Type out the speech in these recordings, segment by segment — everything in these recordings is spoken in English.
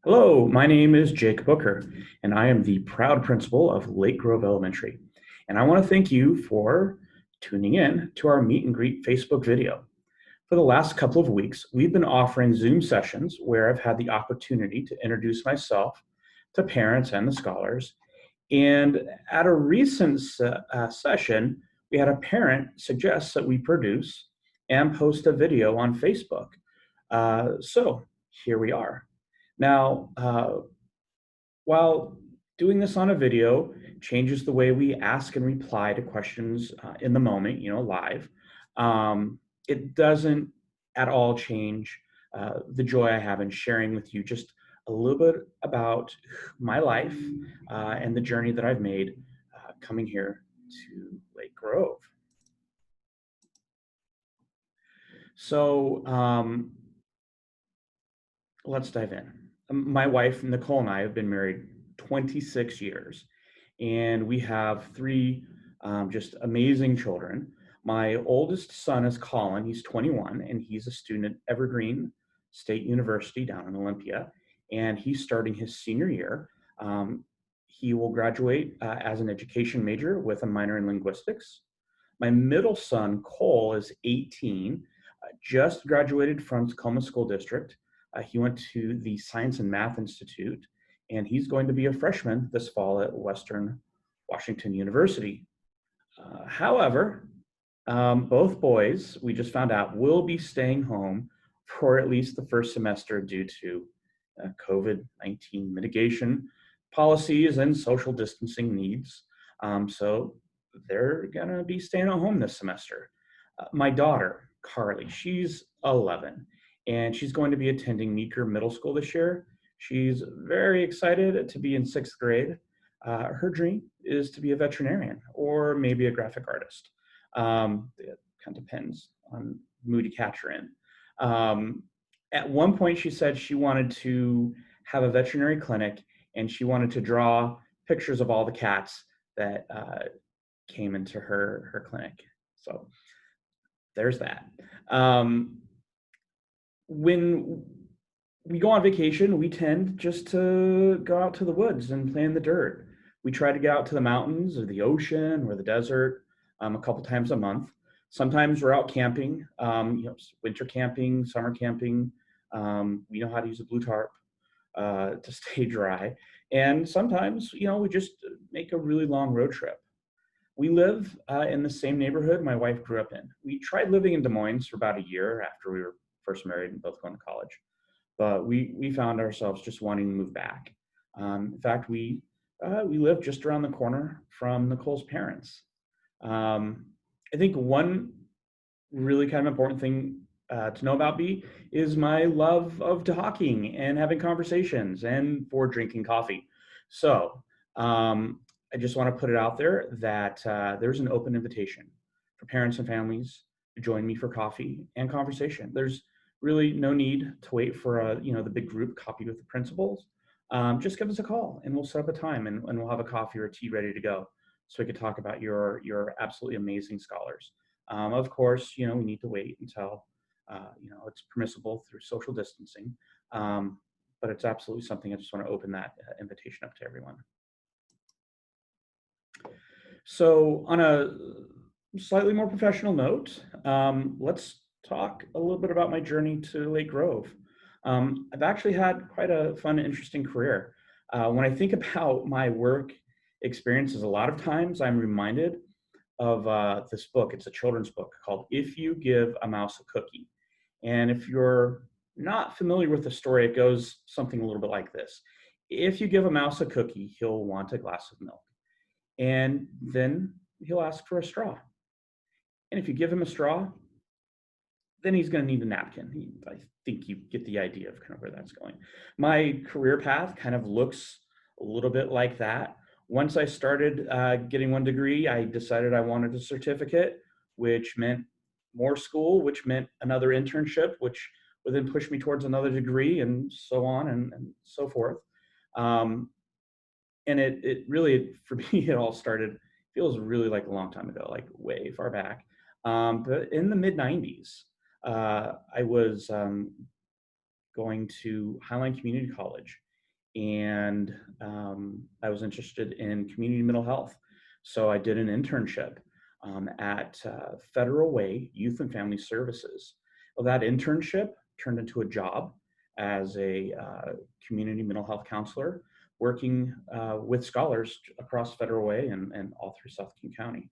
Hello, my name is Jake Booker, and I am the proud principal of Lake Grove Elementary. And I want to thank you for tuning in to our meet and greet Facebook video. For the last couple of weeks, we've been offering Zoom sessions where I've had the opportunity to introduce myself to parents and the scholars. And at a recent session, we had a parent suggest that we produce and post a video on Facebook. So here we are. Now, while doing this on a video changes the way we ask and reply to questions in the moment, live, it doesn't at all change the joy I have in sharing with you just a little bit about my life and the journey that I've made coming here to Lake Grove. So let's dive in. My wife, Nicole, and I have been married 26 years, and we have three just amazing children. My oldest son is Colin. He's 21, and he's a student at Evergreen State University down in Olympia, and he's starting his senior year. He will graduate as an education major with a minor in linguistics. My middle son, Cole, is 18, just graduated from Tacoma School District. He went to the Science and Math Institute, and he's going to be a freshman this fall at Western Washington University. However, both boys, we just found out, will be staying home for at least the first semester due to COVID-19 mitigation policies and social distancing needs. So they're going to be staying at home this semester. My daughter, Carly, she's 11, and she's going to be attending Meeker Middle School this year. She's very excited to be in sixth grade. Her dream is to be a veterinarian or maybe a graphic artist. It kind of depends on mood you catch her in. At one point, she said she wanted to have a veterinary clinic and she wanted to draw pictures of all the cats that came into her clinic. So there's that. When we go on vacation, we tend just to go out to the woods and play in the dirt. We try to get out to the mountains or the ocean or the desert a couple times a month. Sometimes we're out camping, winter camping, summer camping. We know how to use a blue tarp to stay dry. And sometimes, we just make a really long road trip. We live in the same neighborhood my wife grew up in. We tried living in Des Moines for about a year after we were first married and both going to college, but we found ourselves just wanting to move back. In fact, we live just around the corner from Nicole's parents. I think one really kind of important thing to know about me is my love of talking and having conversations and for drinking coffee. So I just want to put it out there that there's an open invitation for parents and families to join me for coffee and conversation. There's really no need to wait for the big group coffee with the principals. Just give us a call and we'll set up a time and we'll have a coffee or a tea ready to go so we could talk about your absolutely amazing scholars. Of course, we need to wait until it's permissible through social distancing, but it's absolutely something I just want to open that invitation up to everyone. So on a slightly more professional note, let's talk a little bit about my journey to Lake Grove. I've actually had quite a fun, interesting career. When I think about my work experiences, a lot of times I'm reminded of this book. It's a children's book called If You Give a Mouse a Cookie. And if you're not familiar with the story, it goes something a little bit like this. If you give a mouse a cookie, he'll want a glass of milk. And then he'll ask for a straw. And if you give him a straw, then he's going to need a napkin. I think you get the idea of kind of where that's going. My career path kind of looks a little bit like that. Once I started getting one degree, I decided I wanted a certificate, which meant more school, which meant another internship, which would then push me towards another degree and so on and so forth. And it really, for me, it all started, feels really like a long time ago, like way far back. But in the mid 90s, I was going to Highline Community College and I was interested in community mental health. So I did an internship at Federal Way Youth and Family Services. Well, that internship turned into a job as a community mental health counselor, working with scholars across Federal Way and all through South King County.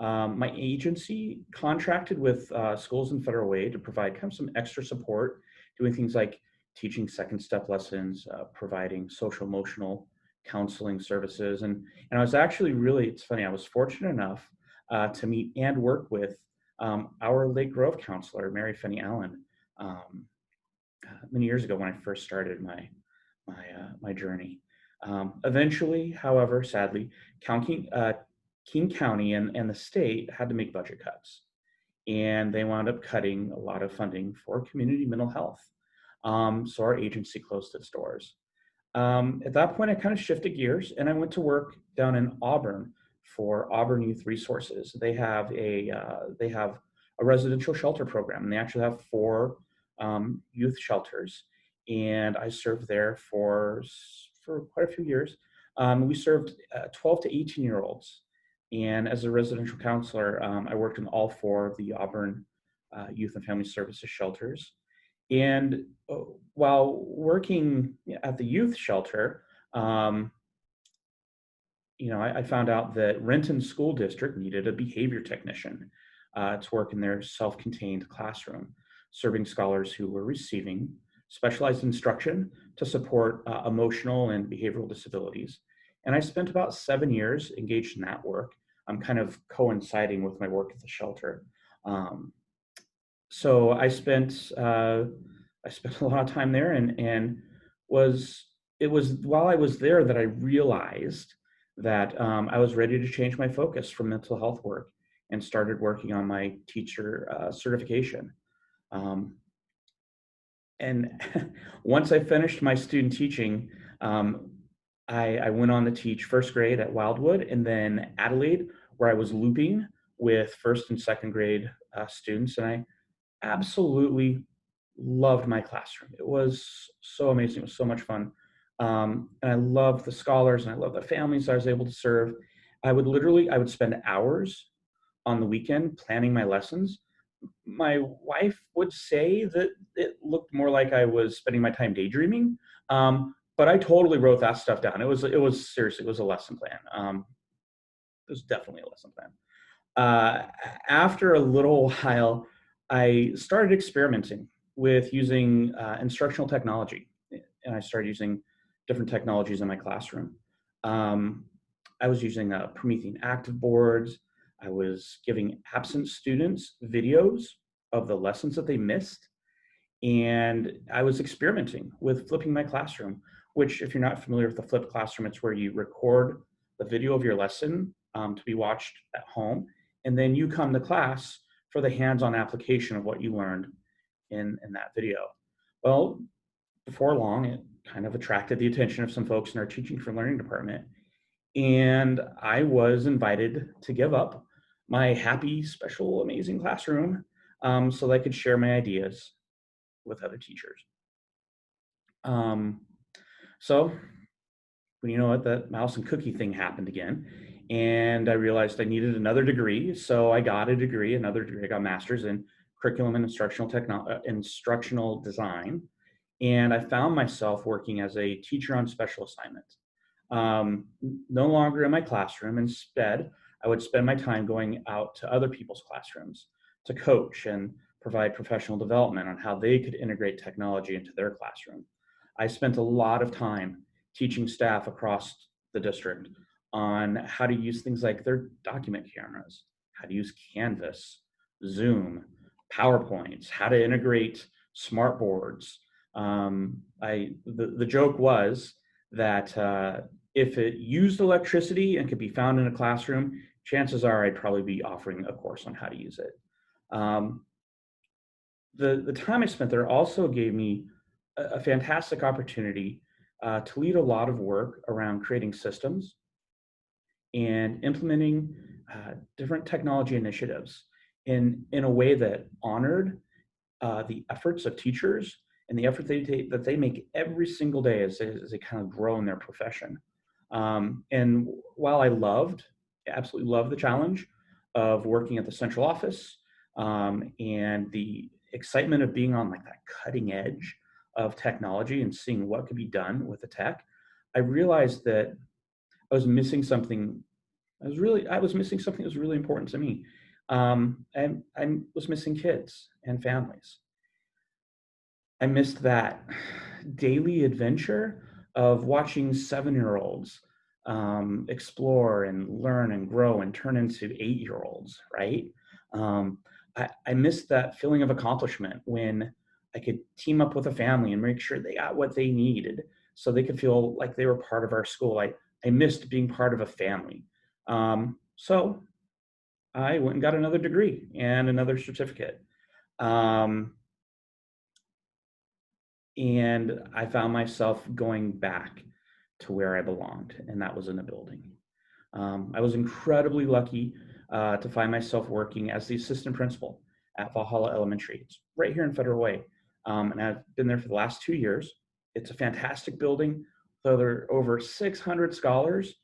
My agency contracted with schools in Federal Way to provide kind of some extra support, doing things like teaching second step lessons, providing social emotional counseling services. And I was actually really, it's funny, I was fortunate enough to meet and work with our Lake Grove counselor, Mary Finney Allen, many years ago when I first started my journey. Eventually, however, sadly, King County and the state had to make budget cuts, and they wound up cutting a lot of funding for community mental health. So our agency closed its doors. At that point, I kind of shifted gears and I went to work down in Auburn for Auburn Youth Resources. They have a residential shelter program, and they actually have four youth shelters. And I served there for quite a few years. We served 12 to 18 year olds. And as a residential counselor, I worked in all four of the Auburn Youth and Family Services shelters. And while working at the youth shelter, um, I found out that Renton School District needed a behavior technician to work in their self-contained classroom, serving scholars who were receiving specialized instruction to support emotional and behavioral disabilities. And I spent about 7 years engaged in that work. I'm kind of coinciding with my work at the shelter. Um, so I spent a lot of time there, and was it was while I was there that I realized that I was ready to change my focus from mental health work and started working on my teacher certification. Um, and once I finished my student teaching, um, I went on to teach first grade at Wildwood and then Adelaide, where I was looping with first and second grade students, and I absolutely loved my classroom. It was so amazing. It was so much fun. And I loved the scholars and I loved the families I was able to serve. I would spend hours on the weekend planning my lessons. My wife would say that it looked more like I was spending my time daydreaming. But I totally wrote that stuff down. It was seriously, it was a lesson plan. It was definitely a lesson plan. Uh, After a little while, I started experimenting with using instructional technology, and I started using different technologies in my classroom. Um, I was using Promethean active boards. I was giving absent students videos of the lessons that they missed, and I was experimenting with flipping my classroom, which, if you're not familiar with the flipped classroom, it's where you record the video of your lesson to be watched at home, and then you come to class for the hands-on application of what you learned in that video. Well, before long, it kind of attracted the attention of some folks in our teaching for learning department, and I was invited to give up my happy, special, amazing classroom so that I could share my ideas with other teachers. Um, so, you know what, that mouse and cookie thing happened again, and I realized I needed another degree. So I got a degree, another degree. I got a master's in curriculum and instructional design, and I found myself working as a teacher on special assignment. No longer in my classroom. Instead, I would spend my time going out to other people's classrooms to coach and provide professional development on how they could integrate technology into their classroom. I spent a lot of time teaching staff across the district on how to use things like their document cameras, how to use Canvas, Zoom, PowerPoints, how to integrate smart boards. The joke was that if it used electricity and could be found in a classroom, chances are I'd probably be offering a course on how to use it. Um, the time I spent there also gave me a fantastic opportunity to lead a lot of work around creating systems and implementing different technology initiatives in a way that honored the efforts of teachers and the effort that they make every single day as they kind of grow in their profession. And while I absolutely loved the challenge of working at the central office, and the excitement of being on like that cutting edge of technology and seeing what could be done with the tech, I realized that I was missing something. I was missing something that was really important to me. And I was missing kids and families. I missed that daily adventure of watching 7-year-olds explore and learn and grow and turn into 8-year-olds, right? I missed that feeling of accomplishment when I could team up with a family and make sure they got what they needed so they could feel like they were part of our school. I missed being part of a family. So I went and got another degree and another certificate. Um, and I found myself going back to where I belonged, and that was in a building. I was incredibly lucky to find myself working as the assistant principal at Valhalla Elementary. It's right here in Federal Way, and I've been there for the last 2 years. It's a fantastic building. So there are over 600 scholars.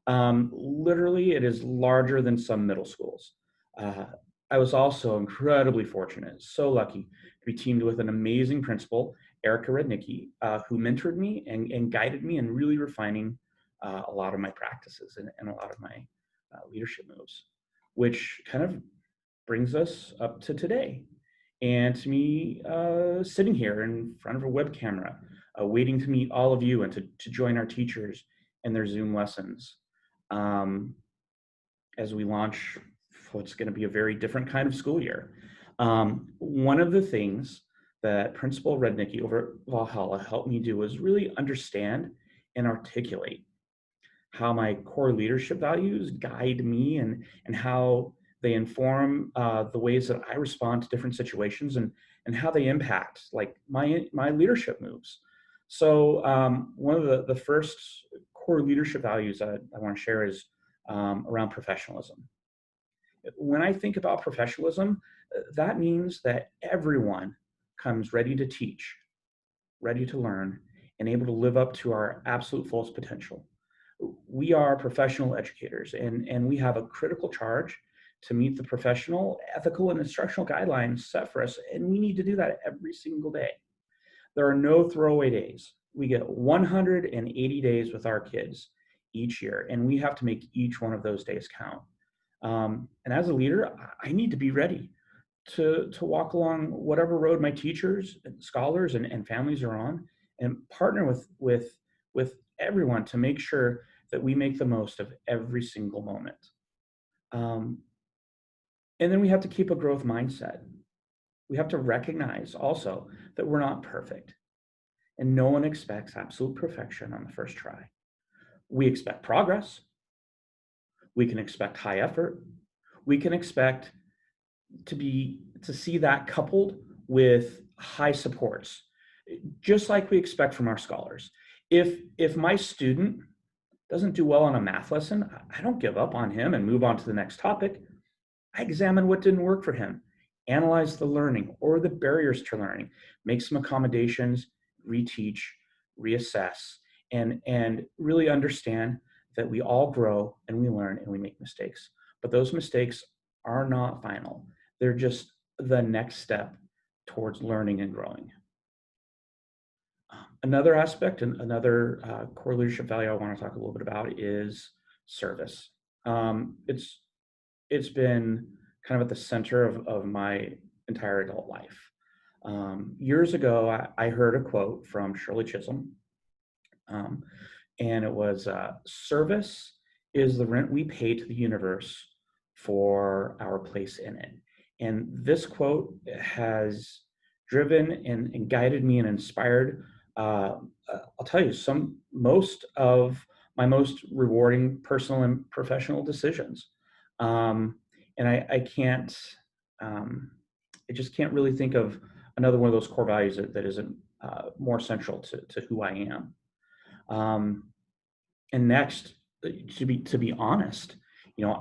Literally, it is larger than some middle schools. Uh, I was also incredibly fortunate, so lucky to be teamed with an amazing principal, Erica Rednicki, who mentored me and guided me in really refining a lot of my practices and a lot of my leadership moves, which kind of brings us up to today. And to me, sitting here in front of a web camera, waiting to meet all of you and to join our teachers in their Zoom lessons um, as we launch what's going to be a very different kind of school year. One of the things that Principal Rednicki over at Valhalla helped me do was really understand and articulate how my core leadership values guide me and how they inform the ways that I respond to different situations and how they impact like my leadership moves. So one of the first core leadership values I want to share is around professionalism. When I think about professionalism, that means that everyone comes ready to teach, ready to learn, and able to live up to our absolute fullest potential. We are professional educators, and we have a critical charge to meet the professional, ethical, and instructional guidelines set for us, and we need to do that every single day. There are no throwaway days. We get 180 days with our kids each year, and we have to make each one of those days count. And as a leader, I need to be ready to walk along whatever road my teachers and scholars and families are on and partner with everyone to make sure that we make the most of every single moment. Um, and then we have to keep a growth mindset. We have to recognize also that we're not perfect and no one expects absolute perfection on the first try. We expect progress. We can expect high effort. We can expect to see that coupled with high supports, just like we expect from our scholars. If my student doesn't do well on a math lesson, I don't give up on him and move on to the next topic. I examine what didn't work for him, analyze the learning or the barriers to learning, make some accommodations, reteach, reassess, and really understand that we all grow and we learn and we make mistakes. But those mistakes are not final. They're just the next step towards learning and growing. Another aspect and another core leadership value I want to talk a little bit about is service. It's been kind of at the center of my entire adult life. Years ago, I heard a quote from Shirley Chisholm, and it was, service is the rent we pay to the universe for our place in it. And this quote has driven and guided me and inspired, I'll tell you, most of my most rewarding personal and professional decisions. And I can't, I just can't really think of another one of those core values that isn't more central to who I am. And next, to be honest,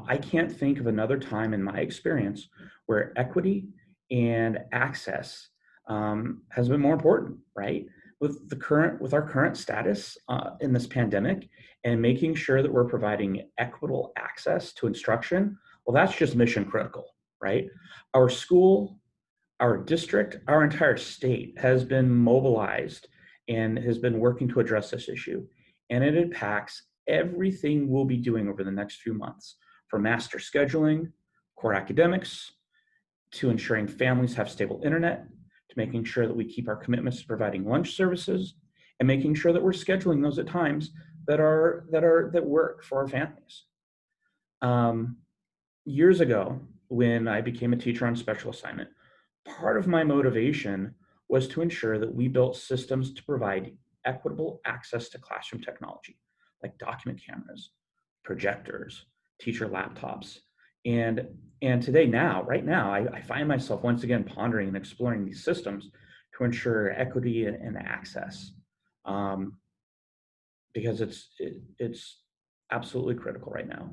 I can't think of another time in my experience where equity and access has been more important, right? With our current status in this pandemic and making sure that we're providing equitable access to instruction, well, that's just mission critical, right? Our school, our district, our entire state has been mobilized and has been working to address this issue. And it impacts everything we'll be doing over the next few months, from master scheduling, core academics, to ensuring families have stable internet, to making sure that we keep our commitments to providing lunch services, and making sure that we're scheduling those at times that work for our families. Years ago, when I became a teacher on special assignment, part of my motivation was to ensure that we built systems to provide equitable access to classroom technology, like document cameras, projectors, teacher laptops. And, and today, right now, I find myself once again pondering and exploring these systems to ensure equity and access, because it's absolutely critical right now.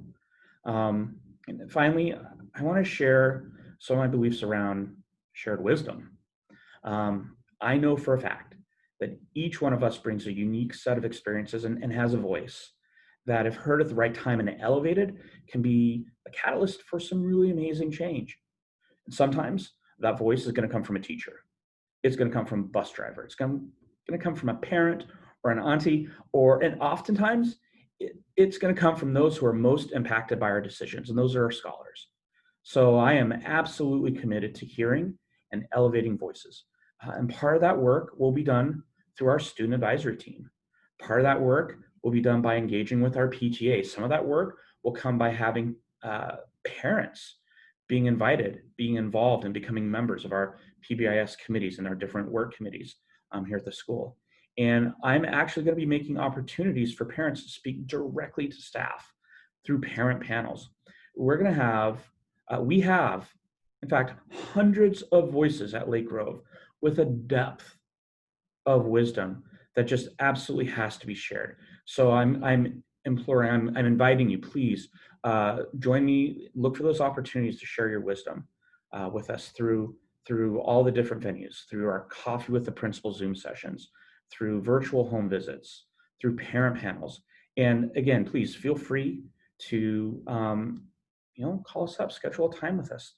And finally, I want to share some of my beliefs around shared wisdom. I know for a fact that each one of us brings a unique set of experiences and has a voice that, if heard at the right time and elevated, can be a catalyst for some really amazing change. And sometimes that voice is going to come from a teacher. It's going to come from a bus driver. It's going to come from a parent or an auntie, and oftentimes it's going to come from those who are most impacted by our decisions, and those are our scholars. So I am absolutely committed to hearing and elevating voices. And part of that work will be done through our student advisory team. Part of that work will be done by engaging with our PTA. Some of that work will come by having parents being invited, being involved, and becoming members of our PBIS committees and our different work committees here at the school. And I'm actually going to be making opportunities for parents to speak directly to staff through parent panels. We're going to have, we have, in fact, hundreds of voices at Lake Grove with a depth of wisdom that just absolutely has to be shared. So I'm imploring, I'm inviting you, please join me, look for those opportunities to share your wisdom with us through all the different venues, through our Coffee with the Principal Zoom sessions, through virtual home visits, through parent panels. And again, please feel free to call us up, schedule a time with us.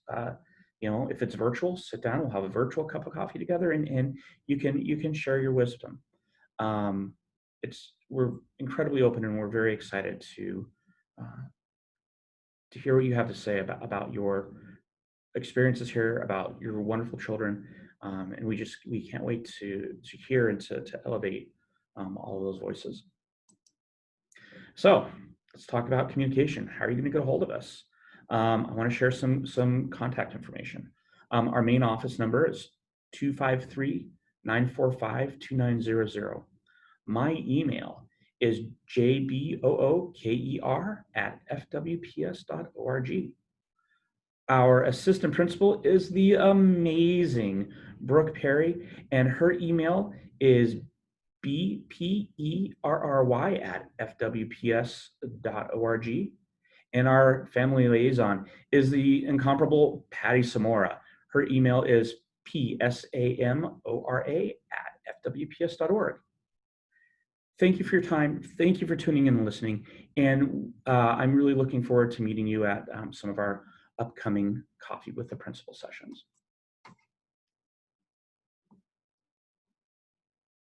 If it's virtual, sit down, we'll have a virtual cup of coffee together, and you can share your wisdom. We're incredibly open, and we're very excited to hear what you have to say about your experiences here, about your wonderful children, and we can't wait to hear and to elevate all of those voices. So let's talk about communication. How are you going to get a hold of us? I want to share some contact information. Our main office number is 253-945-2900. My email is jbooker@fwps.org. Our assistant principal is the amazing Brooke Perry, and her email is bperry@fwps.org. And our family liaison is the incomparable Patty Samora. Her email is psamora@fwps.org. Thank you for your time. Thank you for tuning in and listening. And I'm really looking forward to meeting you at some of our upcoming Coffee with the Principal sessions.